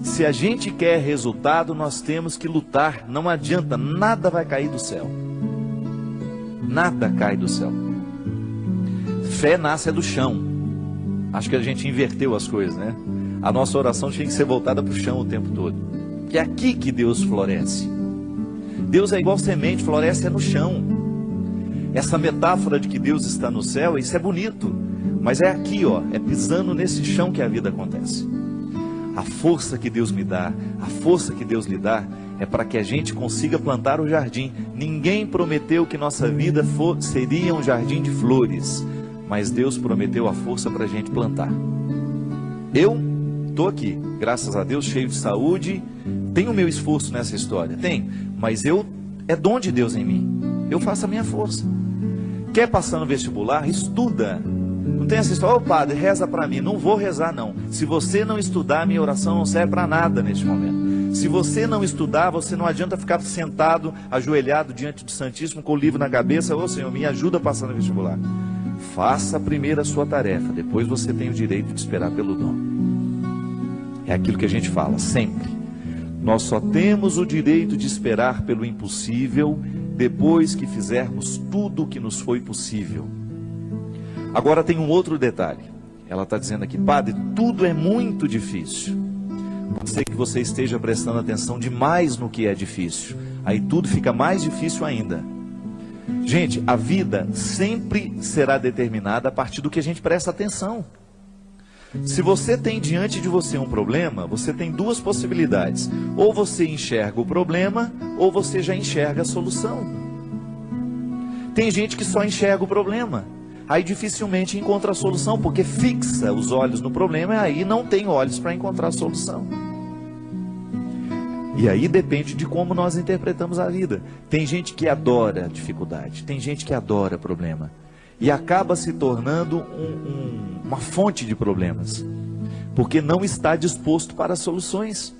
Se a gente quer resultado, nós temos que lutar. Não adianta, nada vai cair do céu. Nada cai do céu. Fé nasce do chão. Acho que a gente inverteu as coisas, né? A nossa oração tinha que ser voltada para o chão o tempo todo. É aqui que Deus floresce. Deus é igual semente, floresce no chão. Essa metáfora de que Deus está no céu, isso é bonito. Mas é aqui, ó, é pisando nesse chão que a vida acontece. A força que Deus me dá, a força que Deus lhe dá, é para que a gente consiga plantar o jardim. Ninguém prometeu que nossa vida seria um jardim de flores, mas Deus prometeu a força para a gente plantar. Eu estou aqui, graças a Deus, cheio de saúde, tenho o meu esforço nessa história, tem, mas é dom de Deus em mim, eu faço a minha força. Quer passar no vestibular? Estuda. Não tem essa história, ô padre, reza para mim. Não vou rezar não. Se você não estudar, minha oração não serve para nada neste momento. Se você não estudar, você não adianta ficar sentado, ajoelhado diante do Santíssimo com o livro na cabeça. Ô Senhor, me ajuda a passar no vestibular. Faça primeiro a sua tarefa, depois você tem o direito de esperar pelo dom. É aquilo que a gente fala sempre. Nós só temos o direito de esperar pelo impossível depois que fizermos tudo o que nos foi possível. Agora tem um outro detalhe. Ela está dizendo aqui, padre, tudo é muito difícil. Pode ser que você esteja prestando atenção demais no que é difícil. Aí tudo fica mais difícil ainda. Gente, a vida sempre será determinada a partir do que a gente presta atenção. Se você tem diante de você um problema, você tem duas possibilidades. Ou você enxerga o problema, ou você já enxerga a solução. Tem gente que só enxerga o problema. Aí dificilmente encontra a solução, porque fixa os olhos no problema e aí não tem olhos para encontrar a solução. E aí depende de como nós interpretamos a vida. Tem gente que adora dificuldade, tem gente que adora problema. E acaba se tornando uma fonte de problemas, porque não está disposto para soluções.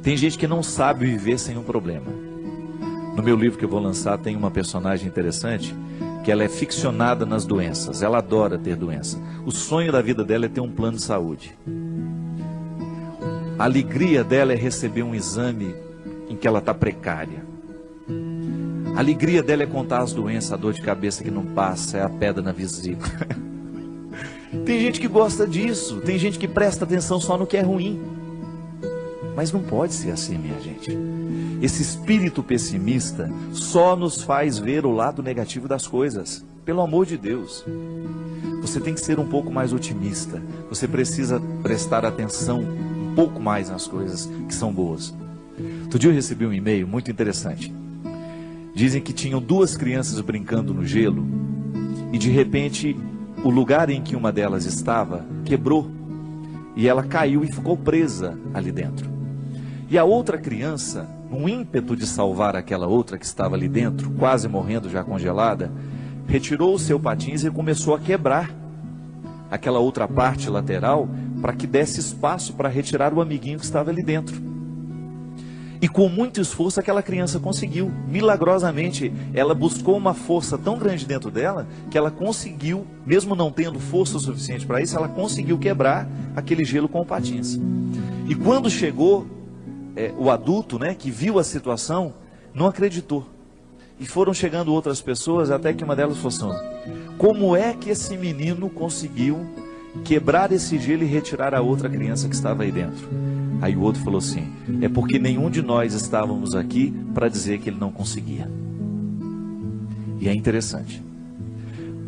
Tem gente que não sabe viver sem um problema. No meu livro que eu vou lançar tem uma personagem interessante, que ela é ficcionada nas doenças, ela adora ter doença. O sonho da vida dela é ter um plano de saúde. A alegria dela é receber um exame em que ela está precária. A alegria dela é contar as doenças, a dor de cabeça que não passa, é a pedra na vesícula. Tem gente que gosta disso, tem gente que presta atenção só no que é ruim. Mas não pode ser assim, minha gente. Esse espírito pessimista só nos faz ver o lado negativo das coisas. Pelo amor de Deus. Você tem que ser um pouco mais otimista. Você precisa prestar atenção um pouco mais nas coisas que são boas. Outro dia eu recebi um e-mail muito interessante. Dizem que tinham duas crianças brincando no gelo e de repente o lugar em que uma delas estava quebrou e ela caiu e ficou presa ali dentro. E a outra criança, num ímpeto de salvar aquela outra que estava ali dentro, quase morrendo já congelada, retirou o seu patins e começou a quebrar aquela outra parte lateral para que desse espaço para retirar o amiguinho que estava ali dentro. E com muito esforço aquela criança conseguiu, milagrosamente, ela buscou uma força tão grande dentro dela, que ela conseguiu, mesmo não tendo força suficiente para isso, ela conseguiu quebrar aquele gelo com o patins. E quando chegou o adulto, né, que viu a situação, não acreditou. E foram chegando outras pessoas, até que uma delas falou assim, como é que esse menino conseguiu quebrar esse gelo e retirar a outra criança que estava aí dentro? Aí o outro falou assim, é porque nenhum de nós estávamos aqui para dizer que ele não conseguia. E é interessante.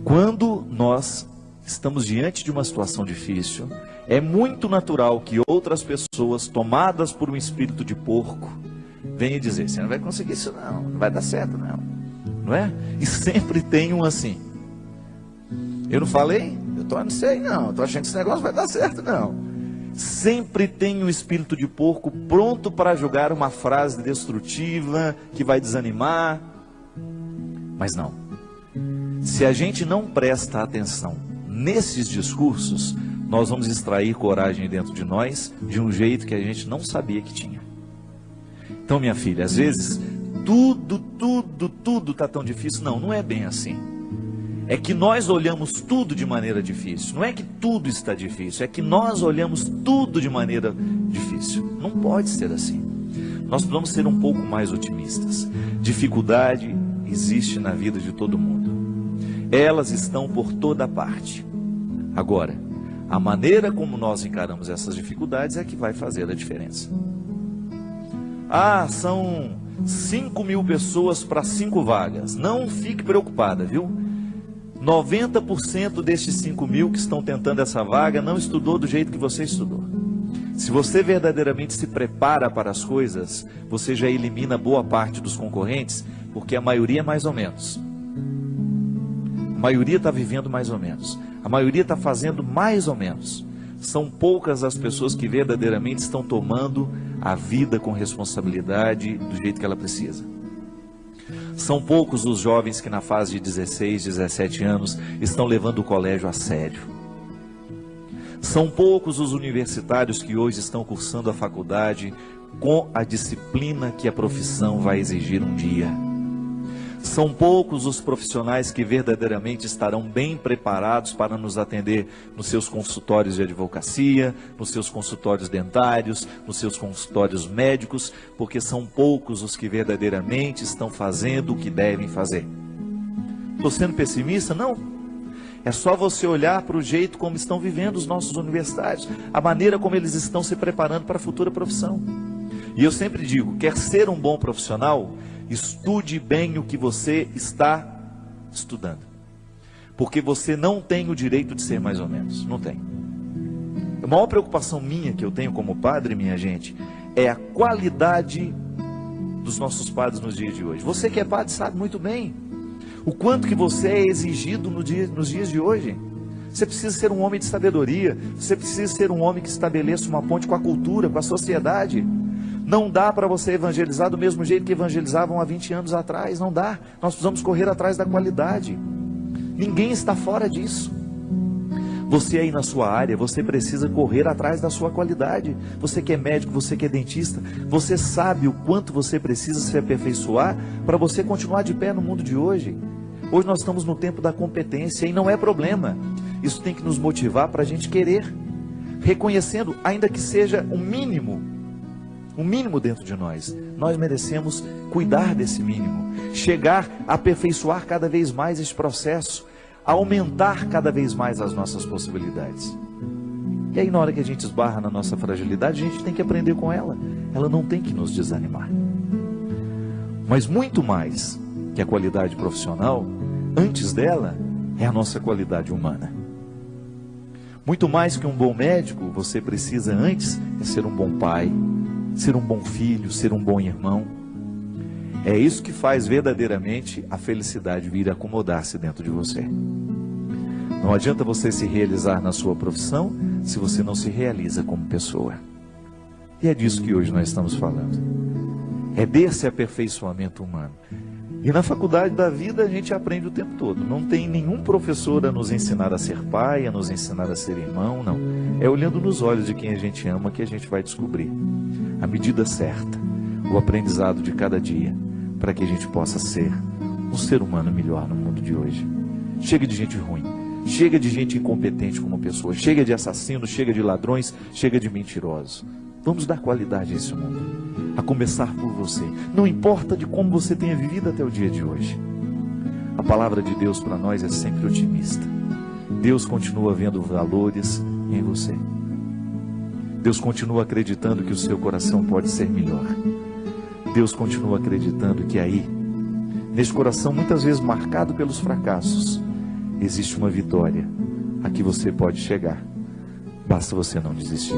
Quando nós estamos diante de uma situação difícil, é muito natural que outras pessoas, tomadas por um espírito de porco, venham dizer, você não vai conseguir isso não, não vai dar certo não. Não é? E sempre tem um assim. Eu não falei? Eu não sei não, estou achando que esse negócio vai dar certo não. Sempre tem um espírito de porco pronto para jogar uma frase destrutiva, que vai desanimar. Mas não. Se a gente não presta atenção nesses discursos, nós vamos extrair coragem dentro de nós, de um jeito que a gente não sabia que tinha. Então, minha filha, às vezes, tudo está tão difícil. Não, não é bem assim. É que nós olhamos tudo de maneira difícil. Não é que tudo está difícil, é que nós olhamos tudo de maneira difícil. Não pode ser assim. Nós precisamos ser um pouco mais otimistas. Dificuldade existe na vida de todo mundo. Elas estão por toda parte. Agora, a maneira como nós encaramos essas dificuldades é que vai fazer a diferença. São 5.000 pessoas para 5 vagas. Não fique preocupada, viu? 90% destes 5.000 que estão tentando essa vaga não estudou do jeito que você estudou. Se você verdadeiramente se prepara para as coisas, você já elimina boa parte dos concorrentes, porque a maioria é mais ou menos. A maioria está vivendo mais ou menos. A maioria está fazendo mais ou menos. São poucas as pessoas que verdadeiramente estão tomando a vida com responsabilidade do jeito que ela precisa. São poucos os jovens que na fase de 16, 17 anos estão levando o colégio a sério. São poucos os universitários que hoje estão cursando a faculdade com a disciplina que a profissão vai exigir um dia. São poucos os profissionais que verdadeiramente estarão bem preparados para nos atender nos seus consultórios de advocacia, nos seus consultórios dentários, nos seus consultórios médicos, porque são poucos os que verdadeiramente estão fazendo o que devem fazer. Estou sendo pessimista? Não. É só você olhar para o jeito como estão vivendo os nossos universitários, a maneira como eles estão se preparando para a futura profissão. E eu sempre digo, quer ser um bom profissional? Estude bem o que você está estudando. Porque você não tem o direito de ser mais ou menos. Não tem. A maior preocupação minha que eu tenho como padre, minha gente, é a qualidade dos nossos padres nos dias de hoje. Você que é padre sabe muito bem o quanto que você é exigido nos dias de hoje. Você precisa ser um homem de sabedoria. Você precisa ser um homem que estabeleça uma ponte com a cultura, com a sociedade. Não dá para você evangelizar do mesmo jeito que evangelizavam há 20 anos atrás. Não dá. Nós precisamos correr atrás da qualidade. Ninguém está fora disso. Você aí na sua área, você precisa correr atrás da sua qualidade. Você que é médico, você que é dentista, você sabe o quanto você precisa se aperfeiçoar para você continuar de pé no mundo de hoje. Hoje nós estamos no tempo da competência e não é problema. Isso tem que nos motivar para a gente querer. Reconhecendo, ainda que seja um mínimo dentro de nós. Nós merecemos cuidar desse mínimo, chegar a aperfeiçoar cada vez mais esse processo, aumentar cada vez mais as nossas possibilidades. E aí na hora que a gente esbarra na nossa fragilidade, a gente tem que aprender com ela. Ela não tem que nos desanimar. Mas muito mais que a qualidade profissional, antes dela, é a nossa qualidade humana. Muito mais que um bom médico, você precisa antes é ser um bom pai, ser um bom filho, ser um bom irmão. É isso que faz verdadeiramente a felicidade vir acomodar-se dentro de você. Não adianta você se realizar na sua profissão se você não se realiza como pessoa. E é disso que hoje nós estamos falando. É desse aperfeiçoamento humano. E na faculdade da vida a gente aprende o tempo todo. Não tem nenhum professor a nos ensinar a ser pai, a nos ensinar a ser irmão, não. É olhando nos olhos de quem a gente ama que a gente vai descobrir a medida certa, o aprendizado de cada dia, para que a gente possa ser um ser humano melhor no mundo de hoje. Chega de gente ruim, chega de gente incompetente como pessoa, chega de assassinos, chega de ladrões, chega de mentirosos. Vamos dar qualidade a esse mundo, a começar por você. Não importa de como você tenha vivido até o dia de hoje. A palavra de Deus para nós é sempre otimista. Deus continua vendo valores em você. Deus continua acreditando que o seu coração pode ser melhor. Deus continua acreditando que aí, nesse coração muitas vezes marcado pelos fracassos, existe uma vitória a que você pode chegar. Basta você não desistir.